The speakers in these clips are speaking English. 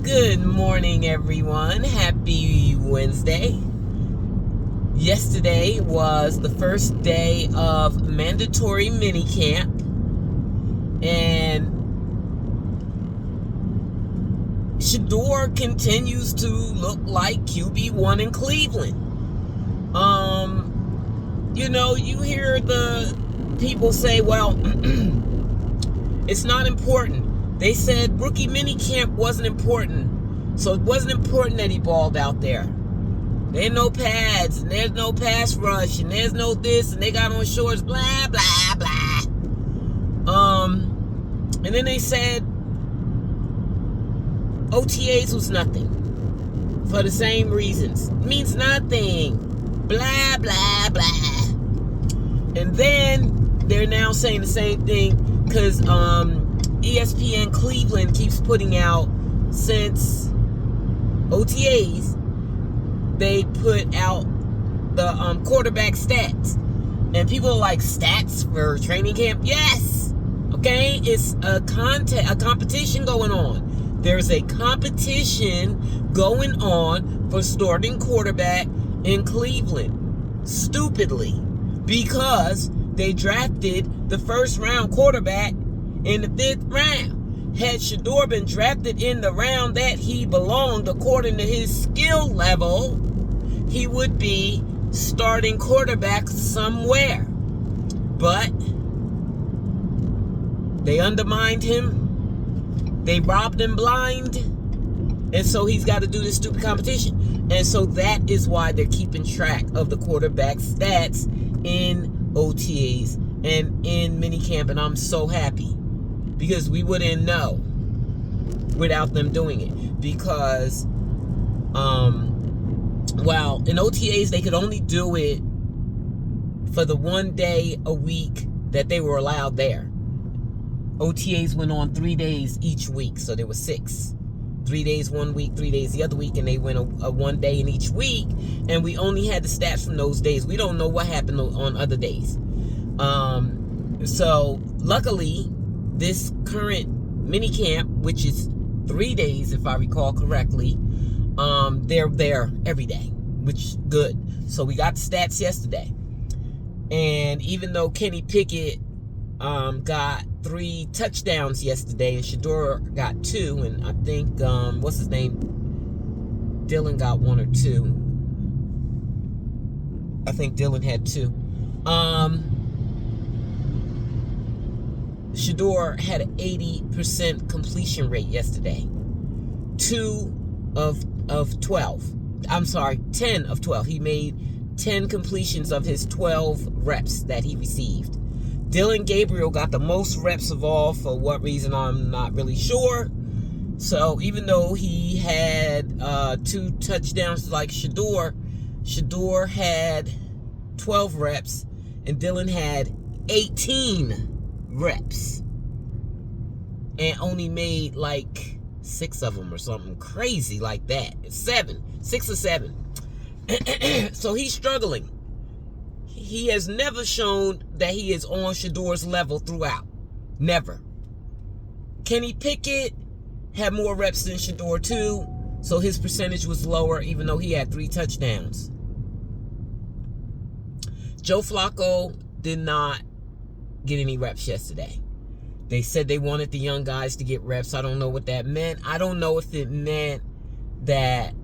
Good morning, everyone. Happy Wednesday. Yesterday was the first day of mandatory minicamp, and Shedeur continues to look like QB1 in Cleveland. You hear the people say, well, it's not important. They said rookie minicamp wasn't important, so it wasn't important that he balled out there. There's no pads, and there's no pass rush, and there's no this, and they got on shorts, blah, blah, blah. And then they said OTAs was nothing for the same reasons. It means nothing. Blah, blah, blah. And then they're now saying the same thing because ESPN Cleveland keeps putting out, since OTAs, they put out the quarterback stats. And people are like, stats for training camp? Yes! Okay? It's a competition going on. There's a competition going on for starting quarterback in Cleveland. Stupidly. Because they drafted the first round quarterback in the 5th round. Had Shedeur been drafted in the round that he belonged, according to his skill level, he would be starting quarterback somewhere. But they undermined him. They robbed him blind. And so he's got to do this stupid competition. And so that is why they're keeping track of the quarterback stats in OTAs and in minicamp. And I'm so happy, because we wouldn't know without them doing it. Because, in OTAs, they could only do it for the 1 day a week that they were allowed there. OTAs went on 3 days each week, so there were 6. 3 days one week, 3 days the other week, and they went a 1 day in each week, and we only had the stats from those days. We don't know what happened on other days. So luckily, this current minicamp, which is 3 days if I recall correctly, they're there every day, which is good. So we got the stats yesterday, and even though Kenny Pickett got 3 touchdowns yesterday, and Shedeur got 2, and I think what's his name, Dylan got 1 or 2. I think Dylan had 2. Shedeur had an 80% completion rate yesterday. 10 of 12. He made 10 completions of his 12 reps that he received. Dylan Gabriel got the most reps of all, for what reason I'm not really sure. So even though he had 2 touchdowns like Shedeur had 12 reps, and Dylan had 18 reps, and only made like 6 of them or something crazy like that. 6 or 7. So he's struggling. He has never shown that he is on Shedeur's level throughout. Never. Kenny Pickett had more reps than Shedeur too, so his percentage was lower, even though he had 3 touchdowns. Joe Flacco did not get any reps yesterday. They said they wanted the young guys to get reps. I don't know what that meant. I don't know if it meant that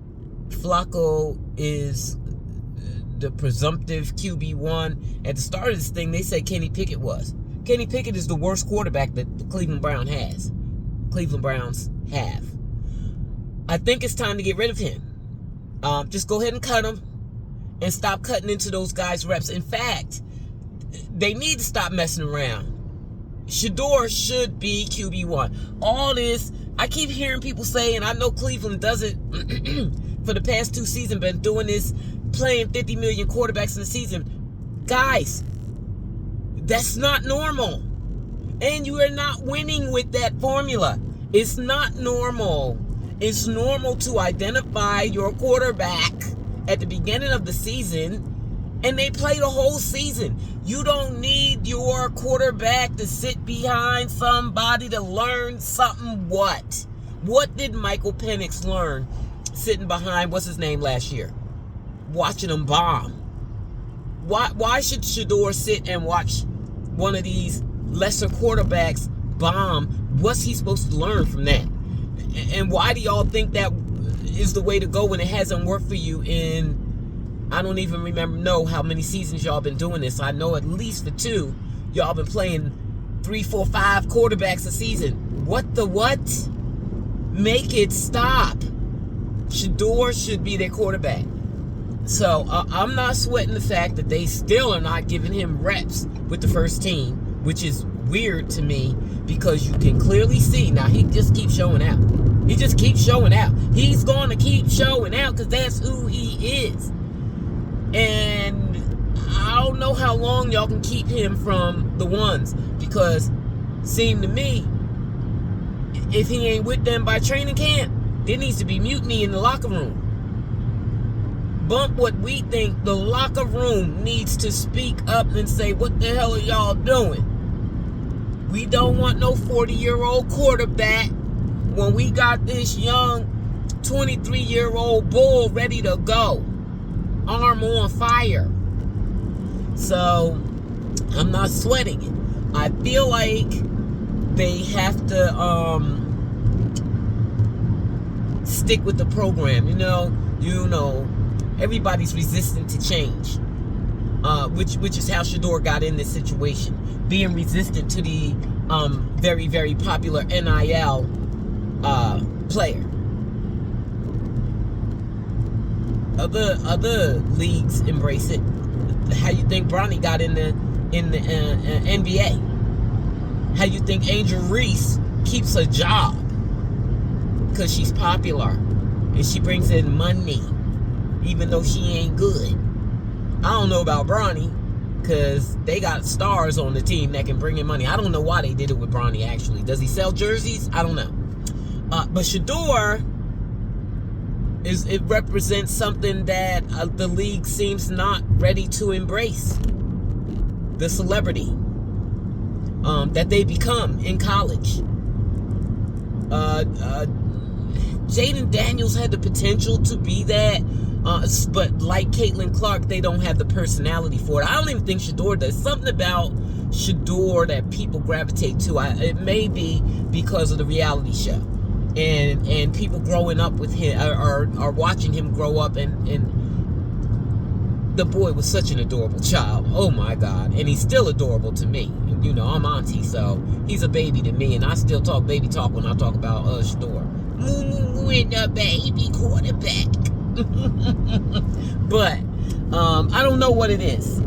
Flacco is the presumptive QB1. At the start of this thing, they said Kenny Pickett was. Kenny Pickett is the worst quarterback that the Cleveland Browns have. I think it's time to get rid of him. Just go ahead and cut him, and stop cutting into those guys' reps. In fact, they need to stop messing around. Shedeur should be QB1. All this, I keep hearing people say, and I know Cleveland does it for the past 2 seasons, been doing this, playing 50 million quarterbacks in the season. Guys, that's not normal. And you are not winning with that formula. It's not normal. It's normal to identify your quarterback at the beginning of the season, and they play the whole season. You don't need your quarterback to sit behind somebody to learn something what? What did Michael Penix learn sitting behind, what's his name, last year? Watching him bomb. Why should Shedeur sit and watch one of these lesser quarterbacks bomb? What's he supposed to learn from that? And why do y'all think that is the way to go when it hasn't worked for you in, I don't even know how many seasons y'all been doing this. I know at least for 2, y'all been playing 3, 4, 5 quarterbacks a season. What the what? Make it stop. Shedeur should be their quarterback. So I'm not sweating the fact that they still are not giving him reps with the first team, which is weird to me because you can clearly see. Now, he just keeps showing out. He just keeps showing out. He's going to keep showing out because that's who he is. And I don't know how long y'all can keep him from the ones, because seemed to me, if he ain't with them by training camp, there needs to be mutiny in the locker room. Bump what we think. The locker room needs to speak up and say, what the hell are y'all doing? We don't want no 40-year-old quarterback when we got this young 23-year-old bull ready to go. Arm on fire. So, I'm not sweating it. I feel like they have to stick with the program. You know, everybody's resistant to change, which is how Shedeur got in this situation, being resistant to the very, very popular NIL player. Other leagues embrace it. How you think Bronny got in the NBA? How you think Angel Reese keeps a job? Because she's popular and she brings in money, even though she ain't good. I don't know about Bronny, because they got stars on the team that can bring in money. I don't know why they did it with Bronny, actually. Does he sell jerseys? I don't know. But Shedeur, it represents something that the league seems not ready to embrace. The celebrity that they become in college. Jaden Daniels had the potential to be that, but like Caitlin Clark, they don't have the personality for it. I don't even think Shedeur does. Something about Shedeur that people gravitate to. It may be because of the reality show, and people growing up with him are watching him grow up, and the boy was such an adorable child. Oh my God, and he's still adorable to me. You know, I'm auntie, so he's a baby to me, and I still talk baby talk when I talk about Shedeur. Moo moo moo in the baby quarterback. But I don't know what it is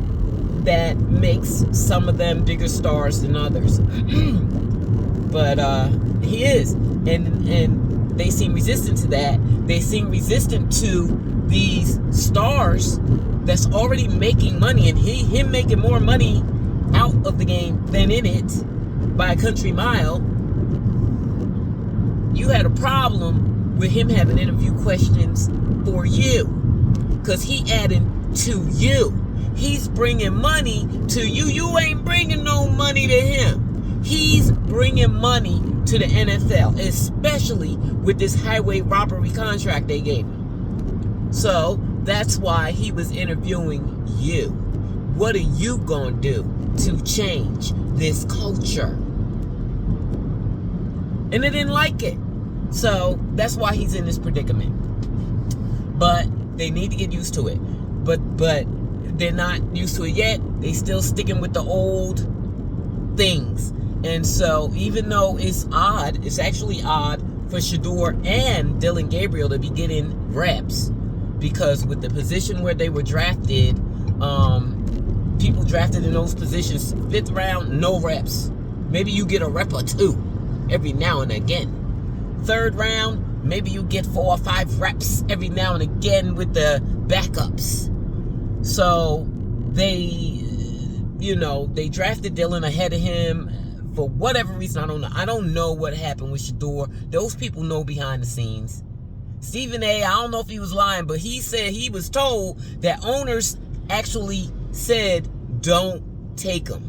that makes some of them bigger stars than others. But he is, and they seem resistant to that. They seem resistant to these stars that's already making money, and him making more money out of the game than in it by a country mile. You had a problem with him having interview questions for you, because he added to you. He's bringing money to you. You ain't bringing no money to him. He's bringing money to the NFL, especially with this highway robbery contract they gave him. So that's why he was interviewing you. What are you going to do to change this culture? And they didn't like it. So that's why he's in this predicament. But they need to get used to it. But they're not used to it yet. They still sticking with the old things. And so even though it's odd, it's actually odd for Shedeur and Dylan Gabriel to be getting reps, because with the position where they were drafted, people drafted in those positions, 5th round, no reps. Maybe you get a rep or 2 every now and again. 3rd round, maybe you get 4 or 5 reps every now and again with the backups. So they drafted Dylan ahead of him for whatever reason. I don't know. I don't know what happened with Shedeur. Those people know behind the scenes. Stephen A., I don't know if he was lying, but he said he was told that owners actually said, don't take him.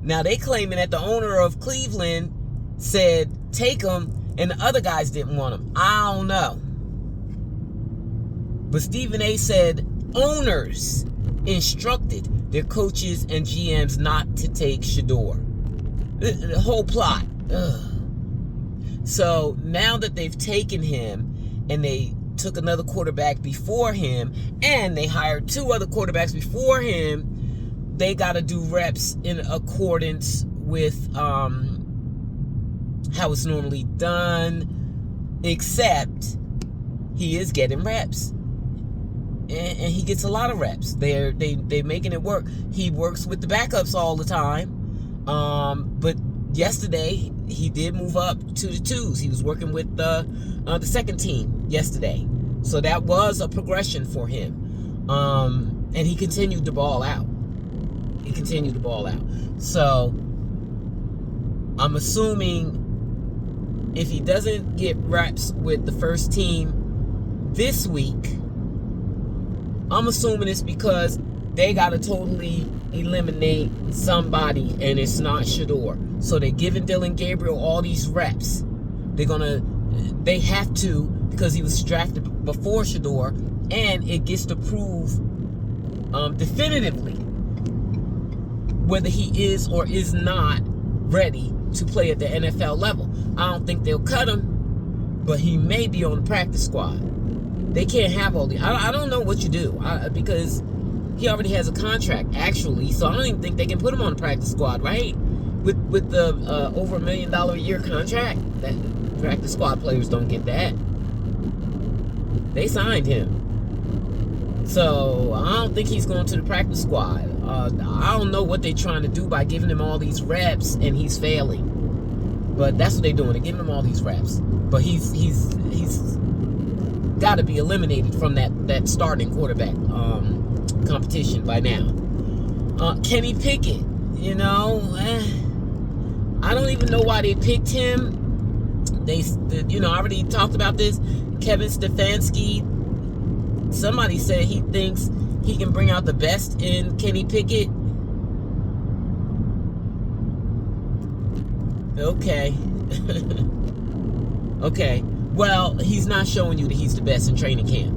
Now, they claiming that the owner of Cleveland said, take him, and the other guys didn't want him. I don't know. But Stephen A. said owners instructed their coaches and GMs not to take Shedeur. The whole plot. Ugh. So now that they've taken him and they took another quarterback before him and they hired 2 other quarterbacks before him, they got to do reps in accordance with how it's normally done, except he is getting reps. And he gets a lot of reps. They're making it work. He works with the backups all the time. But yesterday he did move up to the 2s. He was working with the second team yesterday, so that was a progression for him. And he continued to ball out. So I'm assuming if he doesn't get reps with the first team this week, I'm assuming it's because they got to totally eliminate somebody, and it's not Shedeur. So they're giving Dylan Gabriel all these reps. They have to, because he was drafted before Shedeur, and it gets to prove definitively whether he is or is not ready to play at the NFL level. I don't think they'll cut him, but he may be on the practice squad. They can't have all the... I don't know what you do, because he already has a contract, actually, so I don't even think they can put him on the practice squad, right? With the over $1 million a year contract, that practice squad players don't get that. They signed him. So I don't think he's going to the practice squad. I don't know what they're trying to do by giving him all these reps and he's failing. But that's what they're doing. They're giving him all these reps. But he's got to be eliminated from that starting quarterback competition by now. Kenny Pickett, I don't even know why they picked him. I already talked about this. Kevin Stefanski, somebody said he thinks he can bring out the best in Kenny Pickett. Okay. Okay. Well, he's not showing you that he's the best in training camp.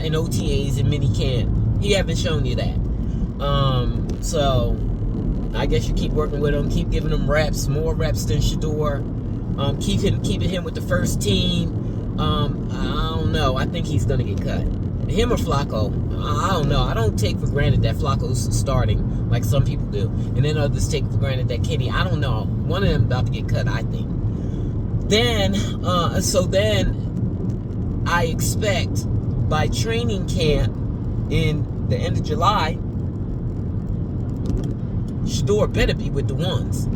In OTAs and mini camp. He haven't shown you that. So I guess you keep working with him, keep giving him reps, more reps than Shedeur. Keeping him with the first team. I don't know. I think he's gonna get cut. Him or Flacco. I don't know. I don't take for granted that Flacco's starting like some people do, and then others take for granted that Kenny. I don't know. One of them about to get cut, I think. Then I expect by training camp in the end of July, Shedeur better be with the ones.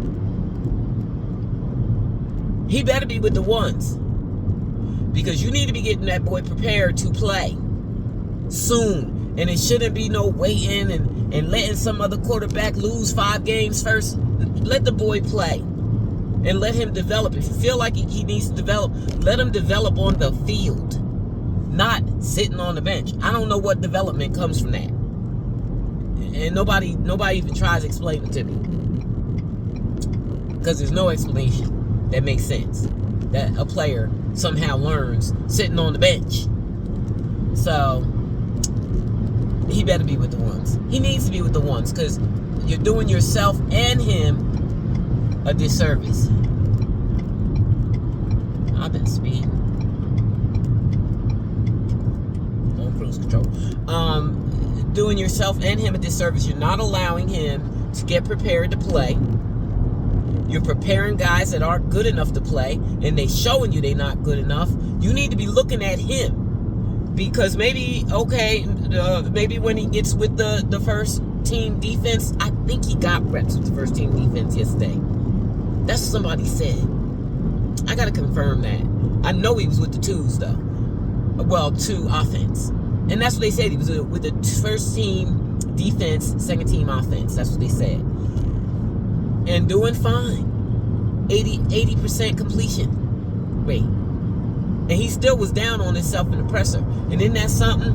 He better be with the ones. Because you need to be getting that boy prepared to play soon. And it shouldn't be no waiting and letting some other quarterback lose 5 games first. Let the boy play. And let him develop. If you feel like he needs to develop, let him develop on the field. Not sitting on the bench. I don't know what development comes from that. And nobody even tries to explain it to me. Because there's no explanation that makes sense. That a player somehow learns sitting on the bench. So he better be with the ones. He needs to be with the ones, because you're doing yourself and him a disservice. I've been speeding on cruise control. Doing yourself and him a disservice. You're not allowing him to get prepared to play. You're preparing guys that aren't good enough to play, and they showing you they're not good enough. You need to be looking at him, because maybe when he gets with the first team defense, I think he got reps with the first team defense yesterday. That's what somebody said. I gotta confirm that. I know he was with the 2s though. Well, 2 offense, and that's what they said. He was with the first team defense, second team offense. That's what they said. And doing fine. 80% completion rate. And he still was down on himself in the presser. And isn't that something?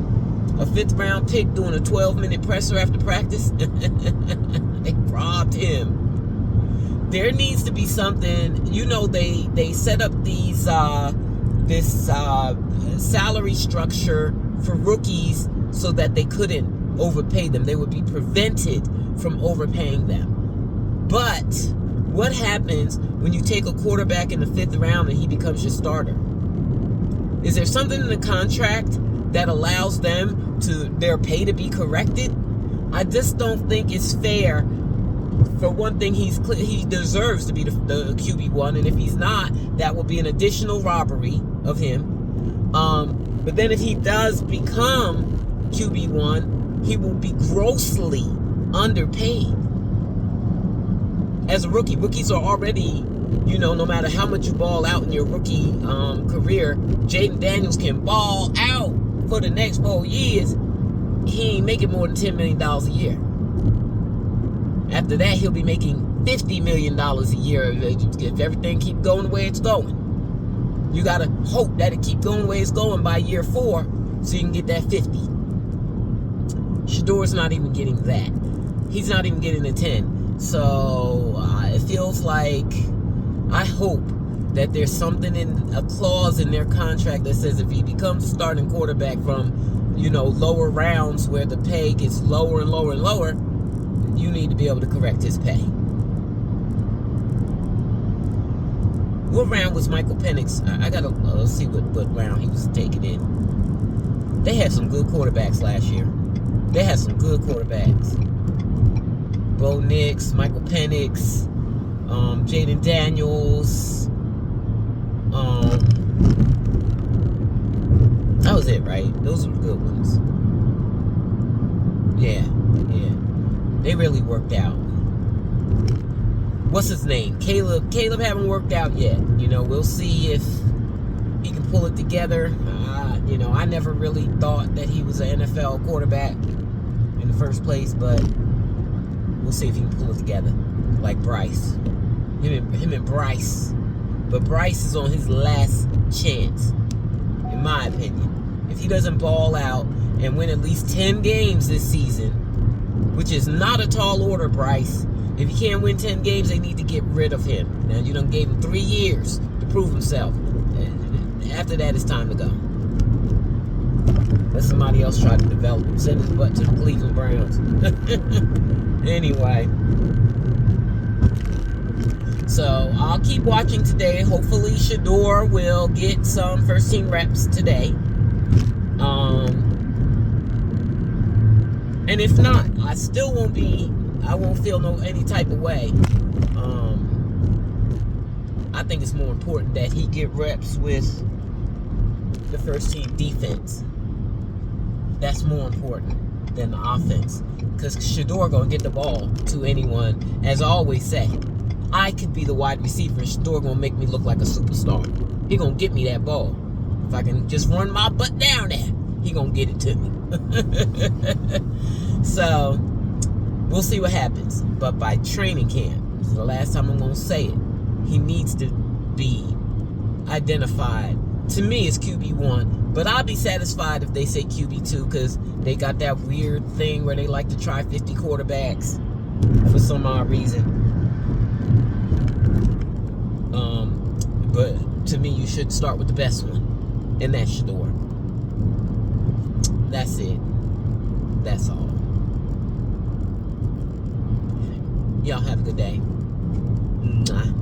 A 5th round pick doing a 12-minute presser after practice? They robbed him. there needs to be something. You know, they set up these this salary structure for rookies so that they couldn't overpay them. They would be prevented from overpaying them. But what happens when you take a quarterback in the 5th round and he becomes your starter? Is there something in the contract that allows them to their pay to be corrected? I just don't think it's fair. For one thing, he deserves to be the QB1, and if he's not, that will be an additional robbery of him. But then if he does become QB1, he will be grossly underpaid. As a rookie, rookies are already, you know, no matter how much you ball out in your rookie career, Jaden Daniels can ball out for the next 4 years. He ain't making more than $10 million a year. After that, he'll be making $50 million a year if everything keep going the way it's going. You got to hope that it keep going the way it's going by year 4 so you can get that 50. Shedeur's not even getting that. He's not even getting the 10. So it feels like, I hope that there's something in a clause in their contract that says if he becomes a starting quarterback from, you know, lower rounds where the pay gets lower and lower and lower, you need to be able to correct his pay. What round was Michael Penix? I gotta see what round he was taken in. They had some good quarterbacks last year. They had some good quarterbacks. Bo Nix, Michael Penix, Jaden Daniels. That was it, right? Those were good ones. Yeah. They really worked out. What's his name? Caleb haven't worked out yet. You know, we'll see if he can pull it together. You know, I never really thought that he was an NFL quarterback in the first place, but we'll see if he can pull it together. Like Bryce. Him and Bryce. But Bryce is on his last chance, in my opinion. If he doesn't ball out and win at least 10 games this season, which is not a tall order, Bryce. If he can't win 10 games, they need to get rid of him. Now, you done gave him 3 years to prove himself. After that, it's time to go. Let somebody else try to develop him. Send his butt to the Cleveland Browns. Anyway. So, I'll keep watching today. Hopefully, Shedeur will get some first-team reps today. And if not, I still won't feel any type of way. I think it's more important that he get reps with the first team defense. That's more important than the offense. Because Shedeur gonna get the ball to anyone. As I always say, I could be the wide receiver and Shedeur gonna make me look like a superstar. He gonna get me that ball. If I can just run my butt down there, he gonna get it to me. So, we'll see what happens. But by training camp, this is the last time I'm going to say it, he needs to be identified. To me, it's QB1. But I'll be satisfied if they say QB2 because they got that weird thing where they like to try 50 quarterbacks for some odd reason. But to me, you should start with the best one. And that's Shedeur. That's it. That's all. Y'all have a good day. Mwah.